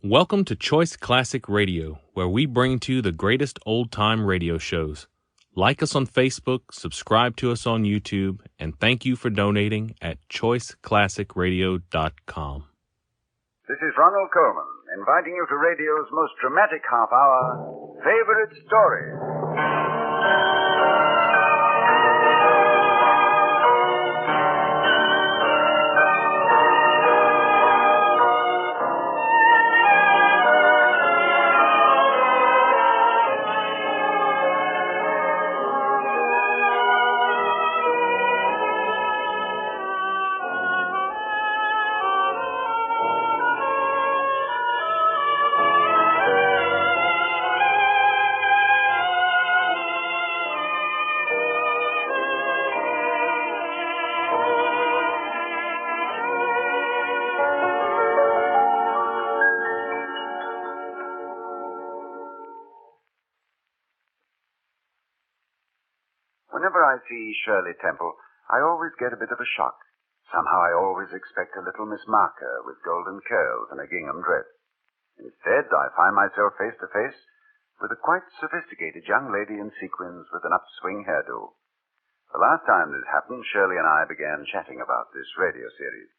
Welcome to Choice Classic Radio, where we bring to you the greatest old-time radio shows. Like us on Facebook, subscribe to us on YouTube, and thank you for donating at choiceclassicradio.com. This is Ronald Coleman, inviting you to radio's most dramatic half hour, Favorite Stories. Whenever I see Shirley Temple, I always get a bit of a shock. Somehow I always expect a little Miss Marker with golden curls and a gingham dress. Instead, I find myself face to face with a quite sophisticated young lady in sequins with an upswing hairdo. The last time this happened, Shirley and I began chatting about this radio series,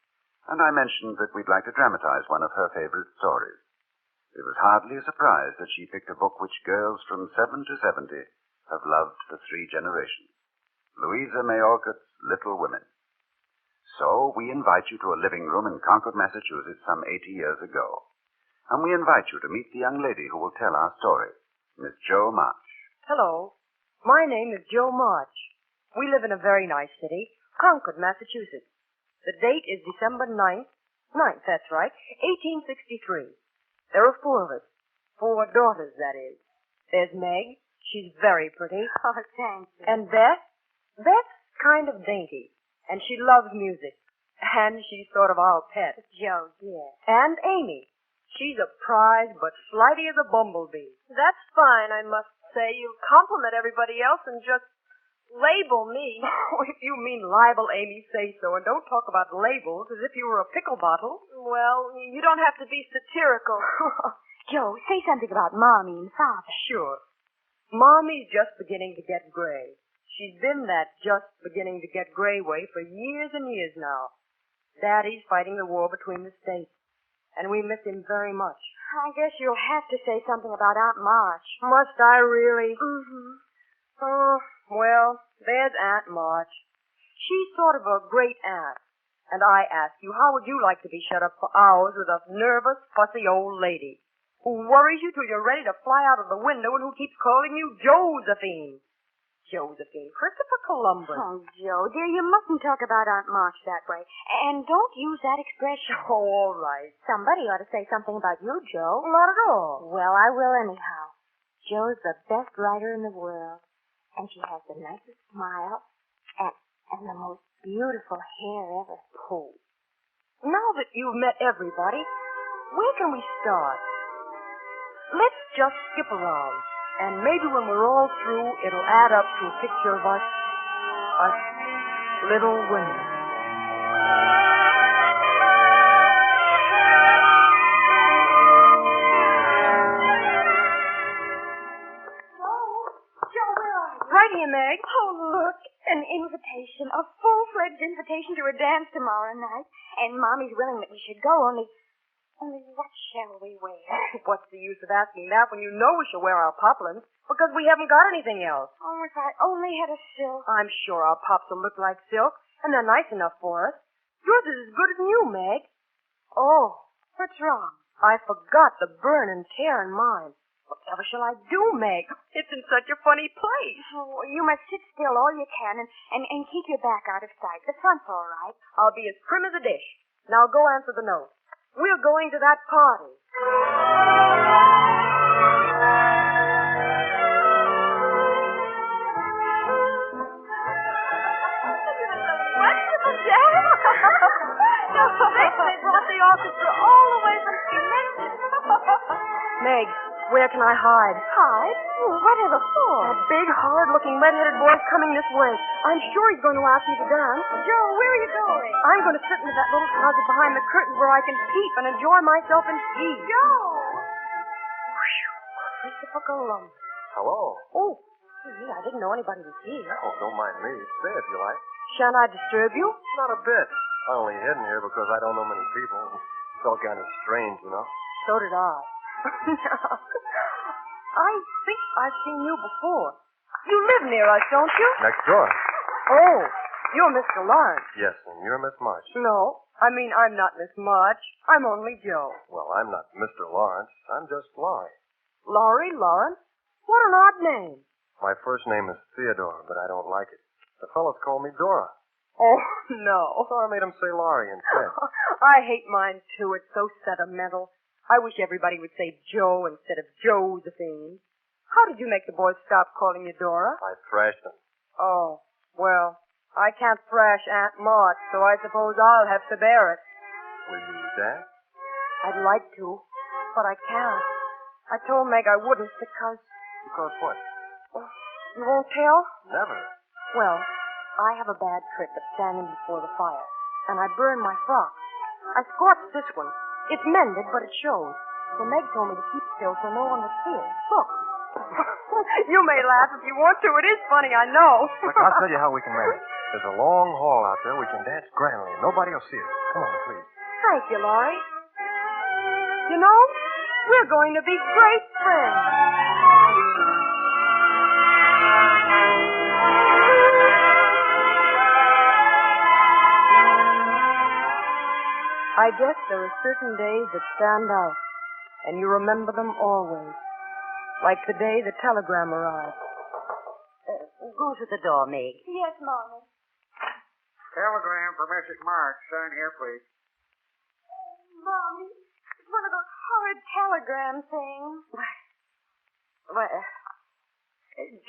and I mentioned that we'd like to dramatize one of her favorite stories. It was hardly a surprise that she picked a book which girls from 7 to 70 have loved for 3 generations. Louisa May Alcott's Little Women. So we invite you to a living room in Concord, Massachusetts some 80 years ago. And we invite you to meet the young lady who will tell our story, Miss Jo March. Hello. My name is Jo March. We live in a very nice city, Concord, Massachusetts. The date is December 9th, that's right, 1863. There are 4 of us. 4 daughters, that is. There's Meg. She's very pretty. Oh, thank you. And Beth? Beth's kind of dainty, and she loves music. And she's sort of our pet. Jo, dear. And Amy. She's a prize, but flighty as a bumblebee. That's fine, I must say. You compliment everybody else and just label me. Oh, if you mean libel, Amy, say so, and don't talk about labels as if you were a pickle bottle. Well, you don't have to be satirical. Jo, say something about Mommy and Father. Sure. Mommy's just beginning to get gray. She's been that just beginning to get gray way for years and years now. Daddy's fighting the war between the states, and we miss him very much. I guess you'll have to say something about Aunt March. Must I really? Mm-hmm. Oh, well, there's Aunt March. She's sort of a great aunt. And I ask you, how would you like to be shut up for hours with a nervous, fussy old lady who worries you till you're ready to fly out of the window and who keeps calling you Josephine? Josephine, Christopher Columbus. Oh, Jo, dear, you mustn't talk about Aunt March that way. And don't use that expression. Oh, all right. Somebody ought to say something about you, Jo. Not at all. Well, I will anyhow. Jo's the best writer in the world. And she has the nicest smile and the most beautiful hair ever. Oh. Now that you've met everybody, where can we start? Let's just skip around. And maybe when we're all through, it'll add up to a picture of us little women. Jo, where are you? Right here, Meg. Oh, look, an invitation, a full-fledged invitation to a dance tomorrow night. And Mommy's willing that we should go, only what shall we wear? What's the use of asking that when you know we shall wear our poplins? Because we haven't got anything else. Oh, if I only had a silk. I'm sure our pops will look like silk, and they're nice enough for us. Yours is as good as new, Meg. Oh, What's wrong? I forgot the burn and tear in mine. Whatever shall I do, Meg? It's in such a funny place. Oh, you must sit still all you can and keep your back out of sight. The front's all right. I'll be as prim as a dish. Now go answer the note. We're going to that party. They brought the orchestra all the way from Memphis. Meg, Where can I hide? Hide? Whatever for? That big, hard-looking, red-headed boy's coming this way. I'm sure he's going to ask me to dance. Joe, where are you going? I'm going to sit into that little closet behind the curtain where I can peep and enjoy myself in peace. Joe! Christopher Columbus. Hello. Oh, gee, I didn't know anybody was here. Oh, don't mind me. Stay if you like. Shan't I disturb you? Not a bit. I only hidden here because I don't know many people. Felt kind of strange, you know. So did I. I think I've seen you before. You live near us, don't you? Next door. Oh, you're Mr. Lawrence. Yes, and you're Miss March. No, I mean, I'm not Miss March. I'm only Joe. Well, I'm not Mr. Lawrence. I'm just Laurie. Laurie Lawrence? What an odd name. My first name is Theodore, but I don't like it. The fellows call me Dora. Oh, no. So I made them say Laurie instead. I hate mine, too. It's so sentimental. I wish everybody would say Joe instead of Josephine. How did you make the boys stop calling you Dora? I thrashed them. Oh, well, I can't thrash Aunt March, so I suppose I'll have to bear it. Will you dance? I'd like to, but I can't. I told Meg I wouldn't because... Because what? You won't tell? Never. Well, I have a bad trick of standing before the fire, and I burn my frock. I scorched this one. It's mended, but it shows. So Meg told me to keep still so no one would see it. Look. You may laugh if you want to. It is funny, I know. Look, I'll tell you how we can manage. There's a long hall out there. We can dance grandly. Nobody will see us. Come on, please. Thank you, Laurie. You know, we're going to be great friends. I guess there are certain days that stand out, and you remember them always. Like the day the telegram arrived. Go to the door, Meg. Yes, Mommy. Telegram for Mrs. March. Sign here, please. Mommy, it's one of those horrid telegram things. Well,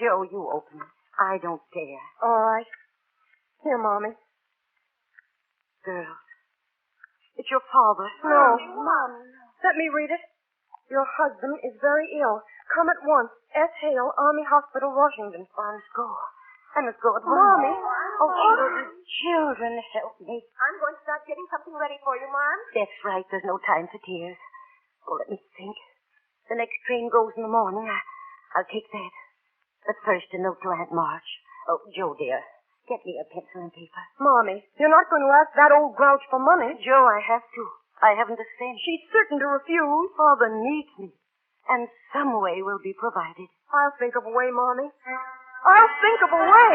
Joe, you open it. I don't dare. All right. Here, Mommy. Girls, it's your father. No. Mommy. Let me read it. Your husband is very ill. Come at once. S. Hale, Army Hospital, Washington. I must go. I must go at once. Mommy. Oh, children, help me. I'm going to start getting something ready for you, Mom. That's right. There's no time for tears. Oh, let me think. The next train goes in the morning. I'll take that. But first, a note to Aunt March. Oh, Joe, dear, get me a pencil and paper. Mommy, you're not going to ask that old grouch for money. Joe, I have to. I haven't a cent. She's certain to refuse. Father needs me. And some way will be provided. I'll think of a way, Mommy. I'll think of a way.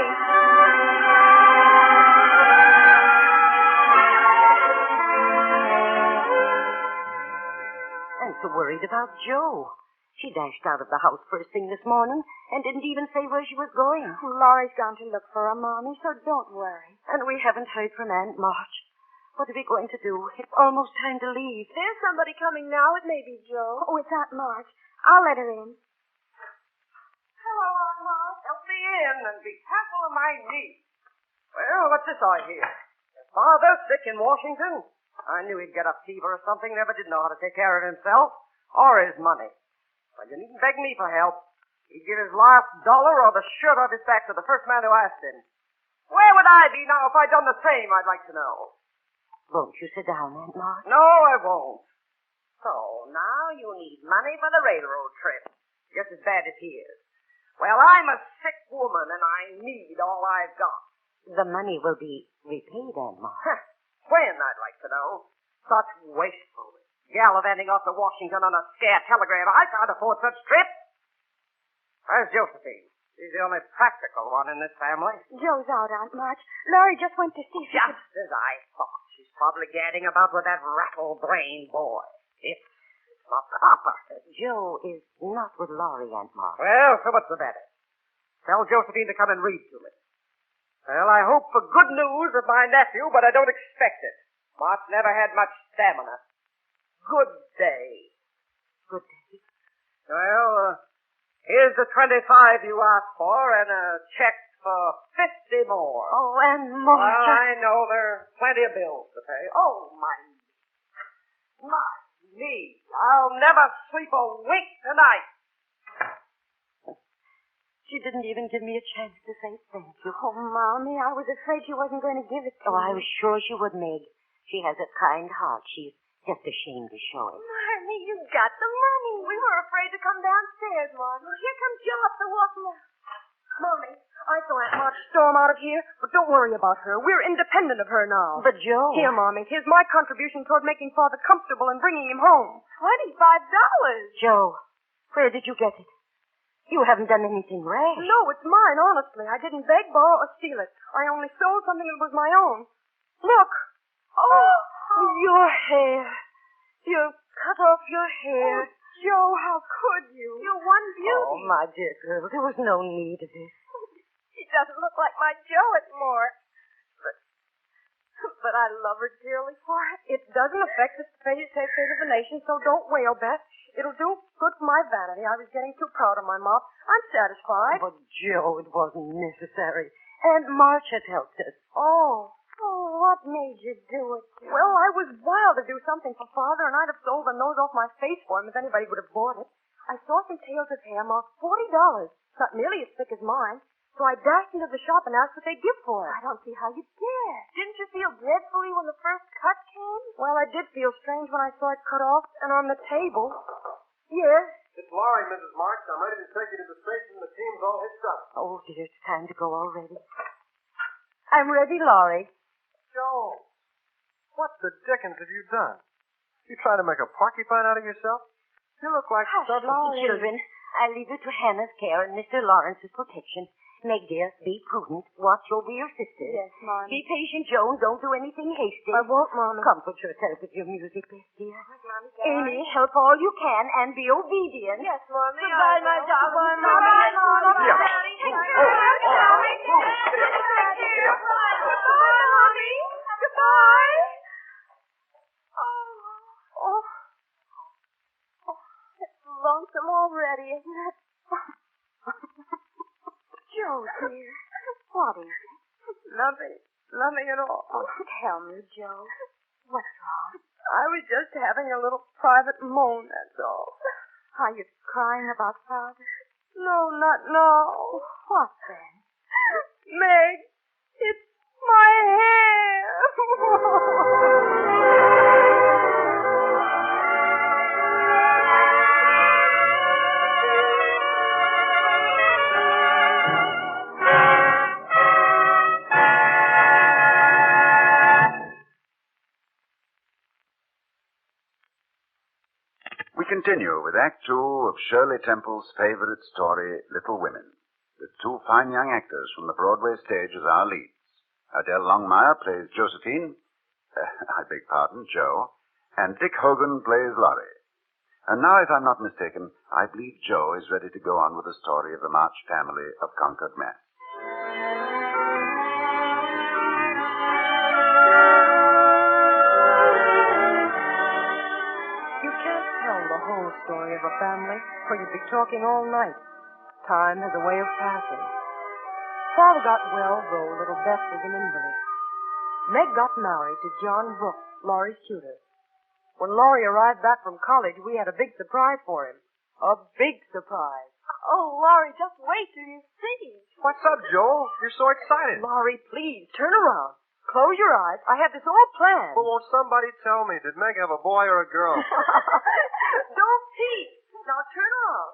I'm so worried about Joe. She dashed out of the house first thing this morning and didn't even say where she was going. Laurie's gone to look for her, Mommy, so don't worry. And we haven't heard from Aunt March. What are we going to do? It's almost time to leave. There's somebody coming now. It may be Joe. Oh, it's Aunt March. I'll let her in. Hello, Aunt March. Help me in and be careful of my knee. Well, what's this I hear? Your father sick in Washington? I knew he'd get a fever or something. Never did know how to take care of himself or his money. Well, you needn't beg me for help. He'd give his last dollar or the shirt off his back to the first man who asked him. Where would I be now if I'd done the same, I'd like to know. Won't you sit down, Aunt March? No, I won't. So, now you need money for the railroad trip. Just as bad as he is. Well, I'm a sick woman, and I need all I've got. The money will be repaid, Aunt March. When, I'd like to know. Such wastefulness. Gallivanting off to Washington on a scare telegram. I can't afford such trips. Where's Josephine? She's the only practical one in this family. Joe's out, Aunt March. Laurie just went to see if she could... Just as I thought. She's probably gadding about with that rattle-brained boy. It's not proper. Joe is not with Laurie, Aunt March. Well, so what's the matter? Tell Josephine to come and read to me. Well, I hope for good news of my nephew, but I don't expect it. March never had much stamina. Good day. Good day. Well, here's the 25 you asked for and a check for 50 more. Oh, Aunt March. Well, I know there are plenty of bills to pay. Oh, my knee. I'll never sleep a wink tonight. She didn't even give me a chance to say thank you. Oh, Mommy, I was afraid she wasn't going to give it to Oh, me. I was sure she would, Meg. She has a kind heart. She's just ashamed to show it. Marmy, you got the money. We were afraid to come downstairs, Mom. Well, here comes Joe up the walk now. Mommy, I saw Aunt March storm out of here, but don't worry about her. We're independent of her now. But, Joe... Here, Mommy, here's my contribution toward making Father comfortable and bringing him home. $25. Joe, where did you get it? You haven't done anything rash. No, it's mine, honestly. I didn't beg, borrow, or steal it. I only sold something that was my own. Look. Oh, your hair. You cut off your hair. Joe, how could you? You're one beauty. Oh, my dear girl, there was no need of this. She doesn't look like my Joe anymore. But I love her dearly for it. It doesn't affect the fate of the nation, so don't wail, Beth. It'll do good for my vanity. I was getting too proud of my mom. I'm satisfied. But, Joe, it wasn't necessary. Aunt March had helped us. Oh, what made you do it, Joe? well, I was wild to do something for Father, and I'd have sold the nose off my face for him if anybody would have bought it. I saw some tails of hair marked $40. Not nearly as thick as mine. So I dashed into the shop and asked what they'd give for it. I don't see how you did. Didn't you feel dreadfully when the first cut came? Well, I did feel strange when I saw it cut off and on the table. Yes? It's Laurie, Mrs. Marks. I'm ready to take you to the station. The team's all hitched up. Oh, dear, it's time to go already. I'm ready, Laurie. Joe, what the dickens have you done? You trying to make a porcupine out of yourself? You look like something... Children, I leave you to Hannah's care and Mr. Lawrence's protection. Meg, dear, be prudent. Watch over your sister. Yes, Mommy. Be patient, Joan. Don't do anything hasty. I won't, Mommy. Comfort yourself with your music, Beth, dear. Mommy, Amy, help all you can and be obedient. Yes, Mommy. Goodbye, my darling. Goodbye, Mommy. Yeah. Daddy. Take Oh, care of oh, Mommy. oh, oh, Take care. Goodbye, Mommy. Goodbye. Oh, it's lonesome already, isn't it? Joe, dear. What is it? Nothing at all. Oh, tell me, Joe. What's wrong? I was just having a little private moan, that's all. Are you crying about Father? No, not now. What then? Meg, it's my hair. We continue with Act Two of Shirley Temple's favorite story, Little Women, with two fine young actors from the Broadway stage as our leads. Adele Longmire plays Josephine, I beg pardon, Joe, and Dick Hogan plays Laurie. And now, if I'm not mistaken, I believe Joe is ready to go on with the story of the March family of Concord, Mass. You can't tell the whole story of a family, for you'd be talking all night. Time has a way of passing. Father got well, though little Beth was an invalid. Meg got married to John Brooks, Laurie's tutor. When Laurie arrived back from college, we had a big surprise for him. A big surprise. Oh, Laurie, just wait till you see. What's up, Joe? You're so excited. Laurie, please, turn around. Close your eyes. I have this all planned. Well, won't somebody tell me? Did Meg have a boy or a girl? Don't peek. Now turn around.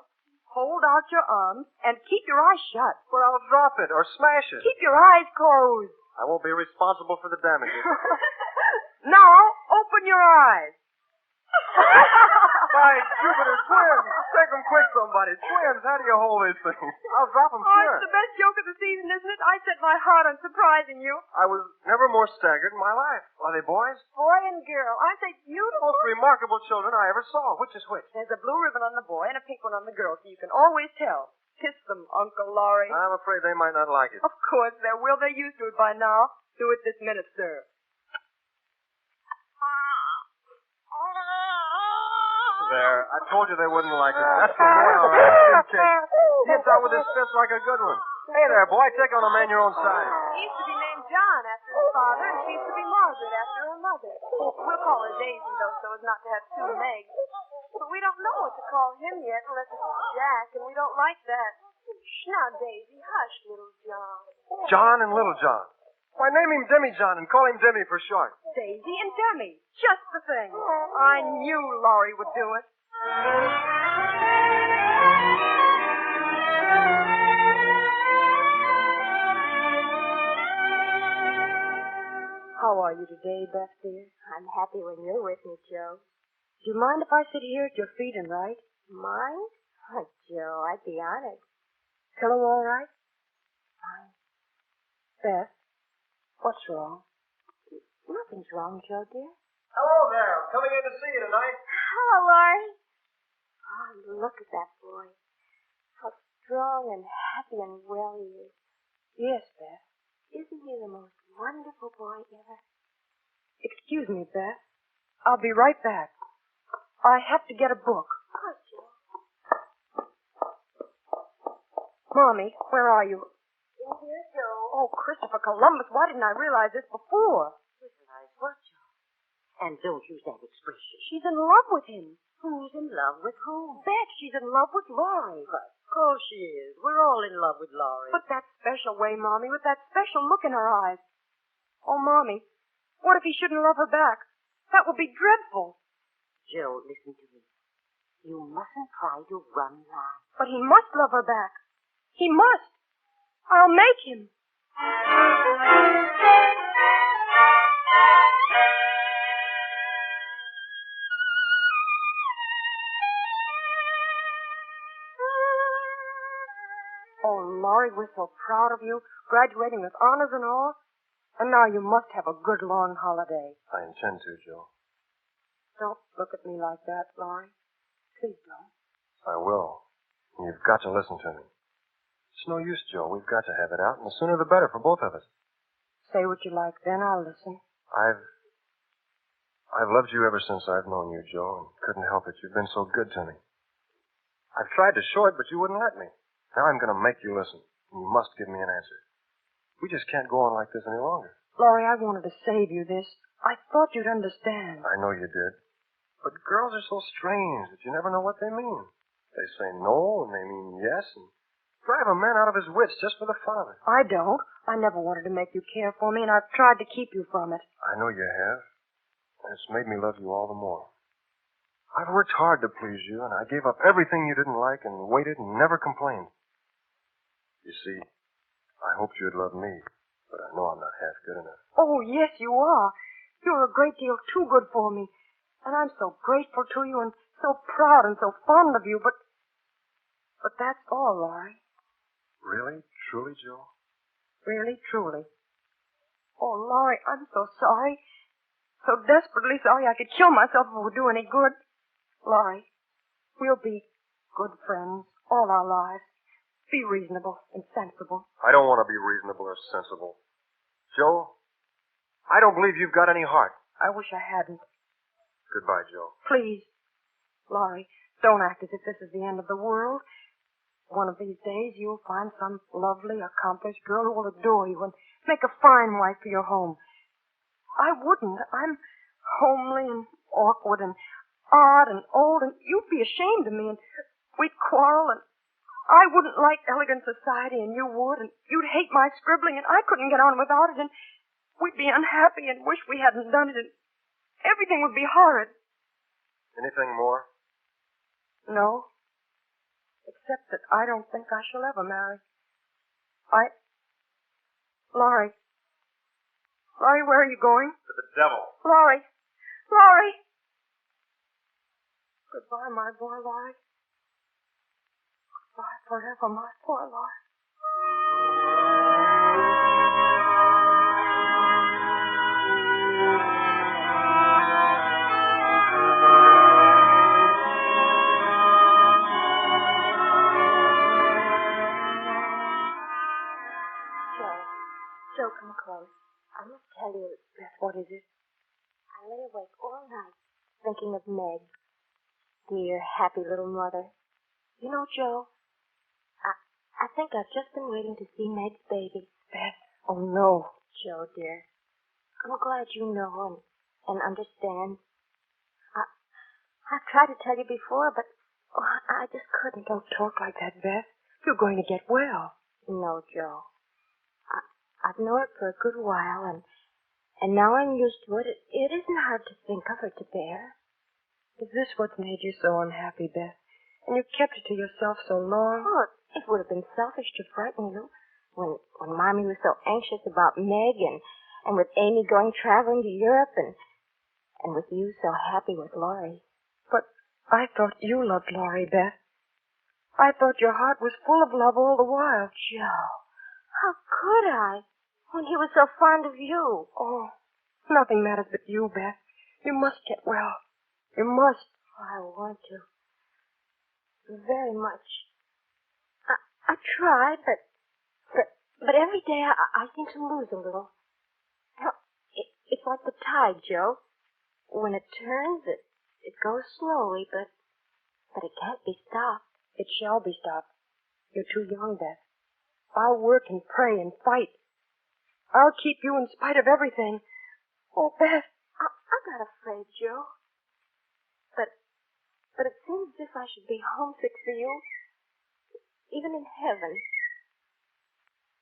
Hold out your arms and keep your eyes shut. Well, I'll drop it or smash it. Keep your eyes closed. I won't be responsible for the damages. Now, open your eyes. By Jupiter, twins! Take them quick, somebody. Twins, how do you hold this thing? I'll drop them, Oh, sure. it's the best joke of the season, isn't it? I set my heart on surprising you. I was never more staggered in my life. Are they boys? Boy and girl. Aren't they beautiful? Most remarkable children I ever saw. Which is which? There's a blue ribbon on the boy and a pink one on the girl, so you can always tell. Kiss them, Uncle Laurie. I'm afraid they might not like it. Of course they will. They're used to it by now. Do it this minute, sir. There. I told you they wouldn't like it. That's the boy, all right. Good kick. He hits out with his fist like a good one. Hey there, boy. Take on a man your own size. He used to be named John after his father, and she used to be Margaret after her mother. We'll call her Daisy, though, so as not to have two Megs. But we don't know what to call him yet, unless it's Jack, and we don't like that. Shh now, Daisy. Hush, little John. John and Little John. Why, name him Demi John and call him Demi for short. Daisy and Demi. Just the thing. I knew Laurie would do it. How are you today, Beth, dear? I'm happy when you're with me, Joe. Do you mind if I sit here at your feet and write? Mind? Oh, Joe, I'd be honored. Pillow all right? Fine. Beth, what's wrong? Nothing's wrong, Joe, dear. Hello there. I'm coming in to see you tonight. Hello, Laurie. Oh, look at that boy. How strong and happy and well he is. Yes, Beth. Isn't he the most wonderful boy ever? Excuse me, Beth. I'll be right back. I have to get a book. Oh, Joe. Mommy, where are you? In here, Joe. Oh, Christopher Columbus, why didn't I realize this before? Realize what, Joe? And don't use that expression. She's in love with him. Who's in love with who? Beth, she's in love with Laurie. Of course she is. We're all in love with Laurie. But that special way, Mommy, with that special look in her eyes. Oh, Mommy, what if he shouldn't love her back? That would be dreadful. Joe, listen to me. You mustn't try to run line. But he must love her back. He must. I'll make him. Oh, Laurie, we're so proud of you, graduating with honors and all. And now you must have a good long holiday. I intend to, Joe. Don't look at me like that, Laurie. Please don't. I will. You've got to listen to me. It's no use, Joe. We've got to have it out, and the sooner the better for both of us. Say what you like, then I'll listen. I've loved you ever since I've known you, Joe, and couldn't help it. You've been so good to me. I've tried to show it, but you wouldn't let me. Now I'm going to make you listen, and you must give me an answer. We just can't go on like this any longer. Laurie, I wanted to save you this. I thought you'd understand. I know you did. But girls are so strange that you never know what they mean. They say no, and they mean yes, and drive a man out of his wits just for the fun of it. I don't. I never wanted to make you care for me, and I've tried to keep you from it. I know you have. And it's made me love you all the more. I've worked hard to please you, and I gave up everything you didn't like and waited and never complained. You see, I hoped you'd love me, but I know I'm not half good enough. Oh, yes, you are. You're a great deal too good for me. And I'm so grateful to you and so proud and so fond of you, but that's all, Laurie. Really? Truly, Joe? Really, truly. Oh, Laurie, I'm so sorry. So desperately sorry I could kill myself if it would do any good. Laurie, we'll be good friends all our lives. Be reasonable and sensible. I don't want to be reasonable or sensible. Joe, I don't believe you've got any heart. I wish I hadn't. Goodbye, Joe. Please, Laurie, don't act as if this is the end of the world. One of these days you'll find some lovely, accomplished girl who will adore you and make a fine wife for your home. I wouldn't. I'm homely and awkward and odd and old, and you'd be ashamed of me, and we'd quarrel, and I wouldn't like elegant society, and you would, and you'd hate my scribbling, and I couldn't get on without it, and we'd be unhappy and wish we hadn't done it, and everything would be horrid. Anything more? No. Except that I don't think I shall ever marry. Laurie, where are you going? To the devil. Laurie! Goodbye, my boy, Laurie. Goodbye forever, my poor Laurie. Joe, come close. I must tell you, Beth, what is it? I lay awake all night thinking of Meg. Dear, happy little mother. You know, Joe, I think I've just been waiting to see Meg's baby. Beth, oh no. Joe, dear, I'm glad you know and understand. I've tried to tell you before, but I just couldn't. Don't talk like that, Beth. You're going to get well. No, Joe. I've known it for a good while, and now I'm used to it. It isn't hard to think of or to bear. Is this what's made you so unhappy, Beth? And you kept it to yourself so long? Oh, it would have been selfish to frighten you. When Mommy was so anxious about Meg and with Amy going traveling to Europe and with you so happy with Laurie. But I thought you loved Laurie, Beth. I thought your heart was full of love all the while. Joe, how could I? When he was so fond of you. Oh, nothing matters but you, Beth. You must get well. You must. Oh, I want to. Very much. I try, but every day I seem to lose a little. It's like the tide, Joe. When it turns, it goes slowly, but it can't be stopped. It shall be stopped. You're too young, Beth. I'll work and pray and fight. I'll keep you in spite of everything. Oh, Beth. I'm not afraid, Joe. But it seems as if I should be homesick for you, even in heaven.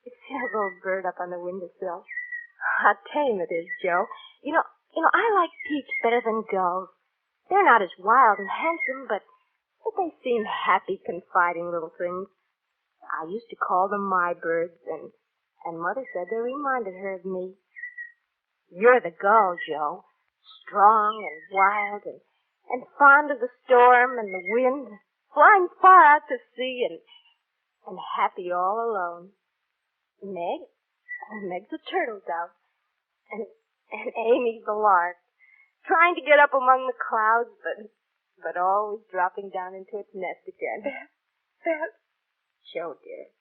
You see a little bird up on the windowsill? How tame it is, Joe. You know, I like peeps better than gulls. They're not as wild and handsome, but they seem happy, confiding little things. I used to call them my birds, and Mother said they reminded her of me. You're the gull, Joe. Strong and wild and fond of the storm and the wind, flying far out to sea and happy all alone. Meg's the turtle dove, and Amy's the lark, trying to get up among the clouds, but always dropping down into its nest again. Beth. Joe, dear,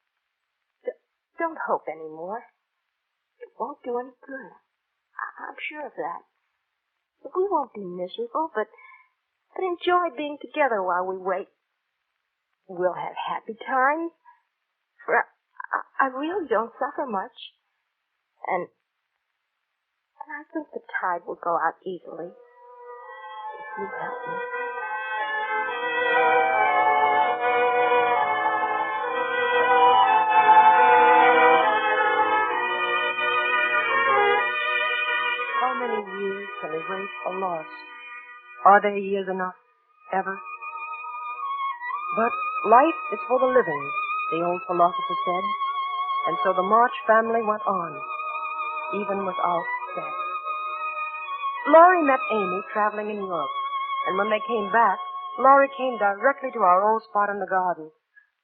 don't hope any more. It won't do any good. I'm sure of that. We won't be miserable, but enjoy being together while we wait. We'll have happy times, for I really don't suffer much, and I think the tide will go out easily if you help me. How many years can erase a loss? Are there years enough? Ever? But life is for the living, the old philosopher said. And so the March family went on, even without Beth. Laurie met Amy traveling in Europe, and when they came back, Laurie came directly to our old spot in the garden,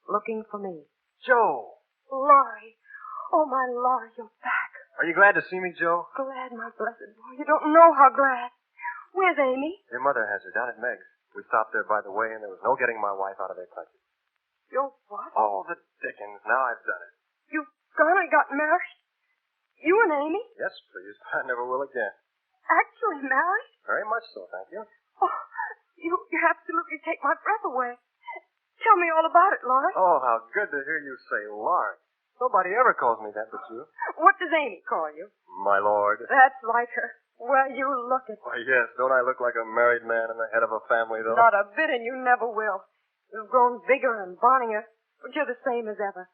looking for me. Joe! Laurie! Oh, my Laurie, you're back. Are you glad to see me, Joe? Glad, my blessed boy. You don't know how glad. Where's Amy? Your mother has her down at Meg's. We stopped there by the way, and there was no getting my wife out of their clutches. You're what? Oh, the dickens. Now I've done it. You've gone and got married? You and Amy? Yes, please. I never will again. Actually married? Very much so, thank you. Oh, you absolutely take my breath away. Tell me all about it, Laurie. Oh, how good to hear you say Laurie. Nobody ever calls me that but you. What does Amy call you? My lord. That's like her. Well, you look it. Why, yes. Don't I look like a married man and the head of a family, though? Not a bit, and you never will. You've grown bigger and bonnier, but you're the same as ever.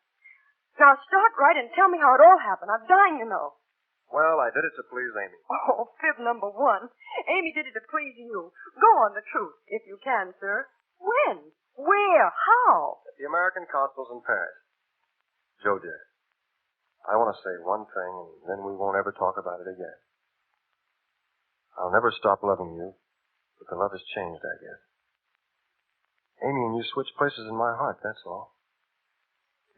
Now, start right and tell me how it all happened. I'm dying to know. Well, I did it to please Amy. Oh, fib number one. Amy did it to please you. Go on the truth, if you can, sir. When? Where? How? At the American consuls in Paris. Joe, dear, I want to say one thing, and then we won't ever talk about it again. I'll never stop loving you, but the love has changed, I guess. Amy and you switched places in my heart, that's all.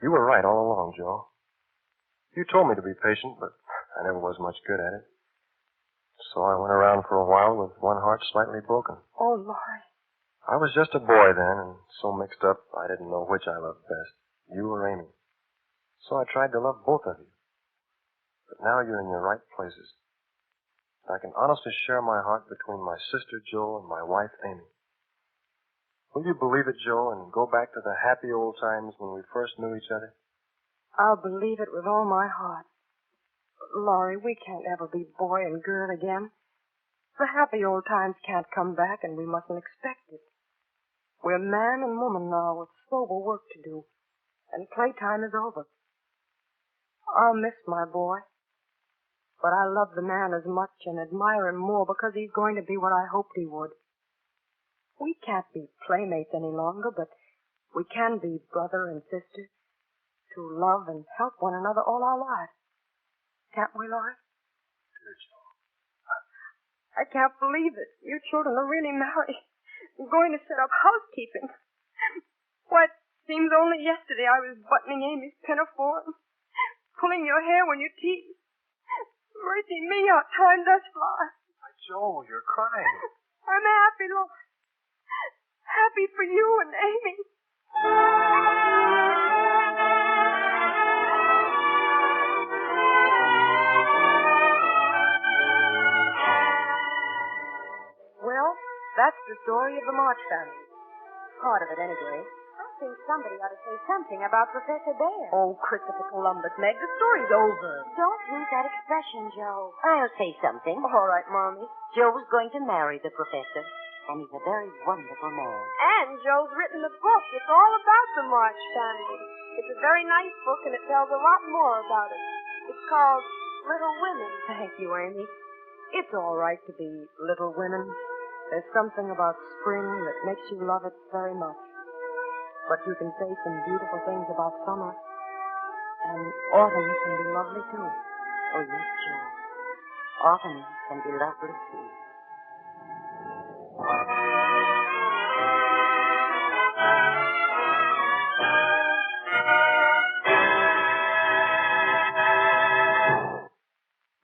You were right all along, Joe. You told me to be patient, but I never was much good at it. So I went around for a while with one heart slightly broken. Oh, Laurie. I was just a boy then, and so mixed up I didn't know which I loved best, you or Amy. So I tried to love both of you. But now you're in your right places. I can honestly share my heart between my sister, Joe, and my wife, Amy. Will you believe it, Joe, and go back to the happy old times when we first knew each other? I'll believe it with all my heart. Laurie, we can't ever be boy and girl again. The happy old times can't come back, and we mustn't expect it. We're man and woman now with sober work to do. and playtime is over. I'll miss my boy, but I love the man as much and admire him more because he's going to be what I hoped he would. We can't be playmates any longer, but we can be brother and sister to love and help one another all our lives. Can't we, Laurie? Dear Joe. I can't believe it. You children are really married. I'm going to set up housekeeping. Why, it seems only yesterday I was buttoning Amy's pinafore and pulling your hair when you teased. Mercy me, how time does fly. Why, Joe, you're crying. I'm happy, Lord. Happy for you and Amy. Well, that's the story of the March family. Part of it, anyway. I think somebody ought to say something about Professor Bear. Oh, Christopher Columbus, Meg, the story's over. Don't use that expression, Joe. I'll say something. All right, Mommy. Joe's going to marry the professor, and he's a very wonderful man. And Joe's written a book. It's all about the March family. It's a very nice book, and it tells a lot more about it. It's called Little Women. Thank you, Amy. It's all right to be little women. There's something about spring that makes you love it very much. But you can say some beautiful things about summer. And autumn can be lovely, too. Oh, yes, Joe. Autumn can be lovely, too.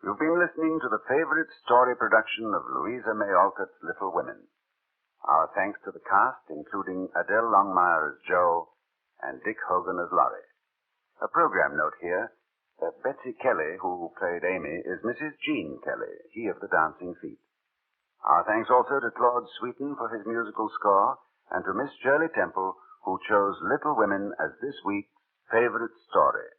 You've been listening to the favorite story production of Louisa May Alcott's Little Women. Our thanks to the cast, including Adele Longmire as Jo and Dick Hogan as Laurie. A program note here that Betsy Kelly, who played Amy, is Mrs. Jean Kelly, he of the Dancing Feet. Our thanks also to Claude Sweeten for his musical score, and to Miss Shirley Temple, who chose Little Women as this week's favorite story.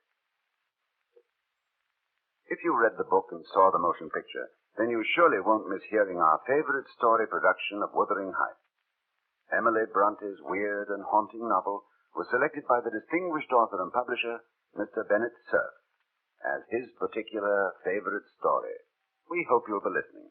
If you read the book and saw the motion picture, then you surely won't miss hearing our favorite story production of Wuthering Heights. Emily Bronte's weird and haunting novel was selected by the distinguished author and publisher, Mr. Bennett Cerf, as his particular favorite story. We hope you'll be listening.